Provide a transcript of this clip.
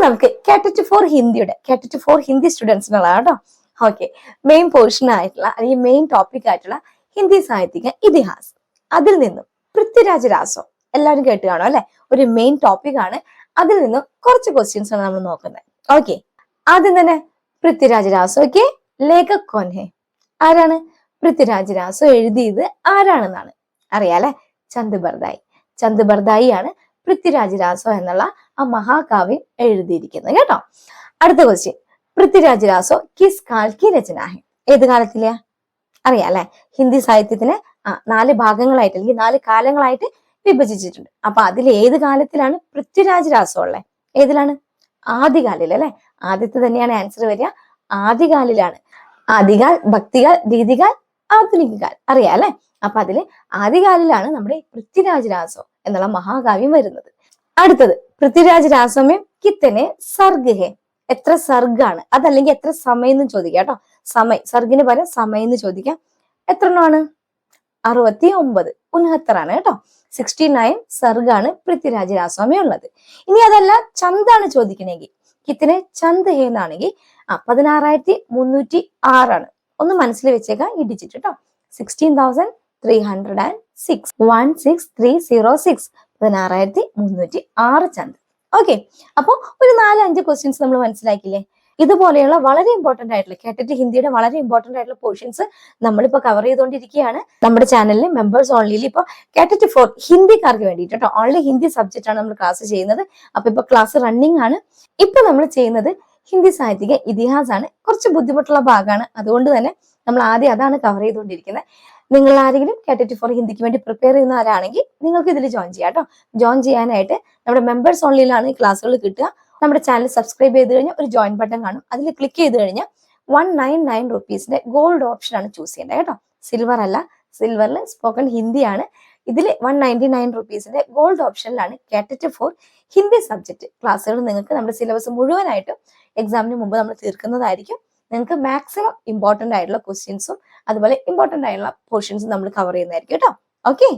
നമുക്ക് കാറ്ററ്റ് four ഹിന്ദിയുടെ കാറ്ററ്റ് four Hindi സ്റ്റുഡൻസിനുള്ള കേട്ടോ. Okay, main portion ആയിട്ടുള്ള അല്ലെങ്കിൽ മെയിൻ ടോപ്പിക് ആയിട്ടുള്ള ഹിന്ദി സാഹിത്യക ഇതിഹാസ്, അതിൽ നിന്നും പൃഥ്വിരാജ് രാസോ എല്ലാവരും കേട്ട് കാണും അല്ലെ, ഒരു മെയിൻ ടോപ്പിക് ആണ്. അതിൽ നിന്നും കുറച്ച് ക്വസ്റ്റ്യൻസ് ആണ് നമ്മൾ നോക്കുന്നത്. ഓക്കെ, ആദ്യം തന്നെ പൃഥ്വിരാജ് രാസോയ്ക്ക് ലേഖക് കോൻ ഹെ, ആരാണ്? പൃഥ്വിരാജ് രാസോ എഴുതിയത് ആരാണെന്നാണ് അറിയാലേ, ചന്ദ് ബർദായി. ചന്ദ് ബർദായി ആണ് പൃഥ്വിരാജ് രാസോ എന്നുള്ള ആ മഹാകാവ്യം എഴുതിയിരിക്കുന്നത് കേട്ടോ. അടുത്ത ക്വസ്റ്റ്യൻ, പൃഥ്വിരാജ് രാസോ കിസ് കാൽ കി രചന ഹെ, ഏത് കാലത്തിലെയാ അറിയാലേ? ഹിന്ദി സാഹിത്യത്തിന് 4 ഭാഗങ്ങളായിട്ട് അല്ലെങ്കിൽ 4 കാലങ്ങളായിട്ട് വിഭജിച്ചിട്ടുണ്ട്. അപ്പൊ അതിൽ ഏത് കാലത്തിലാണ് പൃഥ്വിരാജ് രാസോ ഉള്ളത്? ഏതിലാണ്? ആദ്യകാലിൽ അല്ലെ, ആദ്യത്തെ തന്നെയാണ് ആൻസർ വരിക. ആദ്യകാലിലാണ്. ആദികാൽ, ഭക്തികാൽ, രീതികാൽ, ആധുനികാൽ അറിയാലേ? അപ്പൊ അതില് ആദ്യകാലിലാണ് നമ്മുടെ പൃഥ്വിരാജ് രാസോ എന്നുള്ള മഹാകാവ്യം വരുന്നത്. അടുത്തത്, പൃഥ്വിരാജ് രാസോമേ കിത്തനെ സർഗ് ഹെ, എത്ര സർഗാണ്? അതല്ലെങ്കിൽ എത്ര സമയം എന്ന് ചോദിക്കാം കേട്ടോ. സമയം, സർഗിന് പകരം സമയം എന്ന് ചോദിക്കാം. എത്ര എണ്ണമാണ്? 69, 69 ആണ് കേട്ടോ. 69 സർഗാണ് പൃഥ്വിരാജ് രാസോമേ ഉള്ളത്. ഇനി അതല്ല ചന്താണ് ചോദിക്കണമെങ്കിൽ, കിത്തനെ ചന്ത് ഹേ എന്നാണെങ്കിൽ 16,306 ആണ്. ഒന്ന് മനസ്സിൽ വെച്ചേക്കാം ഈ ഡിജിറ്റ് കേട്ടോ. 16,306, 16306, 16,306 ചന്ത്. ഓക്കെ, അപ്പൊ ഒരു 4-5 ക്വസ്റ്റ്യൻസ് നമ്മൾ മനസ്സിലാക്കില്ലേ? ഇതുപോലെയുള്ള വളരെ ഇമ്പോർട്ടന്റ് ആയിട്ടുള്ള കാറ്ററ്റ് ഹിന്ദിയുടെ വളരെ ഇമ്പോർട്ടന്റ് ആയിട്ടുള്ള പോർഷൻസ് നമ്മളിപ്പോ കവർ ചെയ്തുകൊണ്ടിരിക്കുകയാണ് നമ്മുടെ ചാനലിൽ. മെമ്പേഴ്സ് ഓൺലിയിൽ ഇപ്പൊ കാറ്ററ്റ് ഫോർ ഹിന്ദിക്കാർക്ക് വേണ്ടിയിട്ട് കേട്ടോ, ഓൺലി ഹിന്ദി സബ്ജക്റ്റ് ആണ് നമ്മൾ ക്ലാസ് ചെയ്യുന്നത്. അപ്പൊ ഇപ്പൊ ക്ലാസ് റണ്ണിങ് ആണ്. ഇപ്പൊ നമ്മൾ ചെയ്യുന്നത് ഹിന്ദി സാഹിത്യക ഇതിഹാസ് ആണ്. കുറച്ച് ബുദ്ധിമുട്ടുള്ള ഭാഗമാണ്, അതുകൊണ്ട് തന്നെ നമ്മൾ ആദ്യം അതാണ് കവർ ചെയ്തുകൊണ്ടിരിക്കുന്നത്. നിങ്ങൾ ആരെങ്കിലും കാറ്ററ്റ് ഫോർ ഹിന്ദിക്ക് വേണ്ടി പ്രിപ്പയർ ചെയ്യുന്നവരാണെങ്കിൽ നിങ്ങൾക്ക് ഇതിൽ ജോയിൻ ചെയ്യാം കേട്ടോ. ജോയിൻ ചെയ്യാനായിട്ട് നമ്മുടെ മെമ്പേഴ്സ് ഓൺലിയിലാണ് ഈ ക്ലാസ്സുകൾ കിട്ടുക. നമ്മുടെ ചാനൽ സബ്സ്ക്രൈബ് ചെയ്ത് കഴിഞ്ഞാൽ ഒരു ജോയിൻ ബട്ടൺ കാണും, അതിൽ ക്ലിക്ക് ചെയ്ത് കഴിഞ്ഞാൽ 199 റുപ്പീസിന്റെ ഗോൾഡ് ഓപ്ഷൻ ആണ് ചൂസ് ചെയ്യേണ്ടത് കേട്ടോ. സിൽവർ അല്ല, സിൽവറിൽ സ്പോക്കൺ ഹിന്ദിയാണ്. ഇതിൽ 199 റുപ്പീസിന്റെ ഗോൾഡ് ഓപ്ഷനിലാണ് കാറ്ററ്റ് ഫോർ ഹിന്ദി സബ്ജക്ട് ക്ലാസ്സുകൾ നിങ്ങൾക്ക് നമ്മുടെ സിലബസ് മുഴുവനായിട്ടും എക്സാമിന് മുമ്പ് നമ്മൾ തീർക്കുന്നതായിരിക്കും. നിങ്ങൾക്ക് മാക്സിമം ഇമ്പോർട്ടന്റ് ആയിട്ടുള്ള ക്വസ്റ്റ്യൻസും അതുപോലെ ഇമ്പോർട്ടന്റ് ആയിട്ടുള്ള പോർഷൻസും നമ്മൾ കവർ ചെയ്യുന്നതായിരിക്കും കേട്ടോ. ഓക്കെ.